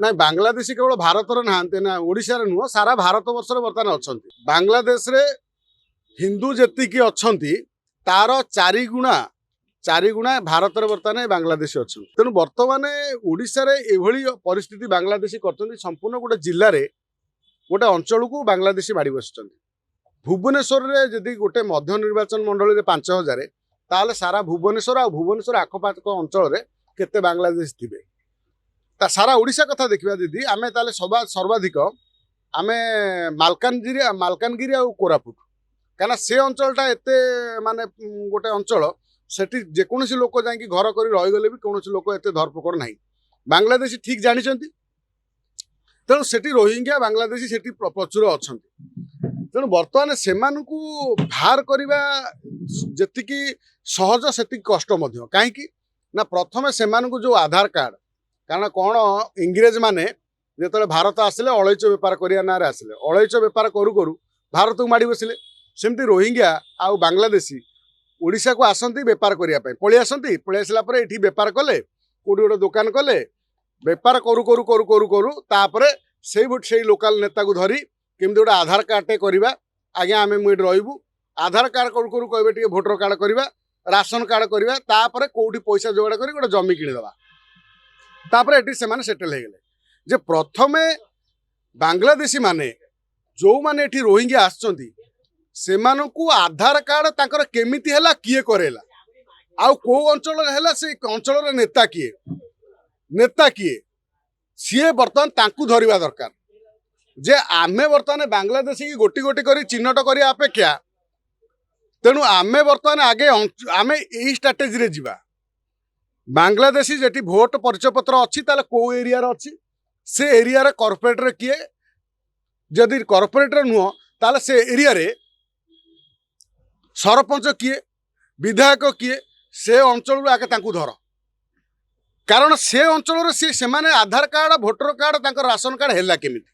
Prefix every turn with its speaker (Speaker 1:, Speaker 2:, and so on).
Speaker 1: ना बांग्लादेशी केवल भारत ना ओडिशा रे नुह सारा भारत वर्ष बर्तमान अच्छा बांग्लादेश रे हिंदू जी अच्छा तार चारि गुणा भारत बर्तमान बांग्लादेशी अच्छा तेणु बर्तमान ओडिशा रे एभली परिस्थिति बांग्लादेशी कर संपूर्ण गोटे जिले में गोटे अंचल को बांग्लादेशी बाड़ी बस भुवनेश्वर रे जदि गोटे मध्य निर्वाचन मंडल में 5000 ताले सारा भुवनेश्वर आ भुवनेश्वर आखपाख अंचल में केते बांग्लादेश थे सारा ओडिशा कथा देखा दीदी आम ताले सर्वाधिक आम मालकानगिरी आ कोरापुट कहीं से अंचलटा एत माने गोटे अंचल सेठी जेकोसी लोक जाकि घर कर रहीगले भी कौन लोक एत धरपकड़ ना बांग्लादेशी ठीक जानते तेणु से रोहिंग्या बांग्लादेशी से प्रचुर अच्छा तेणु बर्तमान से बाहर करवा जी सहज से कष्ट कहीं ना प्रथम से जो आधार कार्ड कारण कौन इंग्रेज माने जो भारत आसिले अलैच बेपार करने ना आसिले अलैच बेपार करू करू भारत को माड़ी बसिले सेमती रोहिंग्या आउ बांग्लादेशी ओडिशा को आसती बेपार करने पलि आसती पलि आसला ये बेपार कले कौटी गोटे दुकान कले बेपार करू करू करू करू करू तापर से लोकल नेता को धरी केमती गोटे आधार कार्डटे करवा आज्ञा आम मुझे रही आधार कार्ड करू करू कहे भोटर कार्ड करवा राशन कार्ड करवा तापर कौटी पैसा जोगाड़ कर गोटे जमी किणीदवा तापर एटी से माने सेटल हो गले जे प्रथमे बांग्लादेशी माने जो माने एटी रोहिंग्या आछंती सेमानकु आधार कार्ड तांकर केमिति हैला किए करेला आउ को अंचल हैला से अंचल नेता किए सीए बर्तमान तांकु धरिबा दरकार जे आमे बर्तमान बांग्लादेशी की गोटी गोटी करी चिन्हट करिया अपेक्षा तेणु आमे बर्तमान आगे आमे एही स्ट्राटेजी रे जिबा बांग्लादेशी जेटी भोट परिचय पत्र अच्छी ताले को एरिया अच्छी से एरिया कॉर्पोरेट रे किए जदि कॉर्पोरेट रे नुह ताले से एरिया रे सरपंच किए विधायक किए से अंचल आगे तांकु धर कारण से अंचल से माने आधार कार्ड भोटर कार्ड तांकर राशन कार्ड हैला केमिति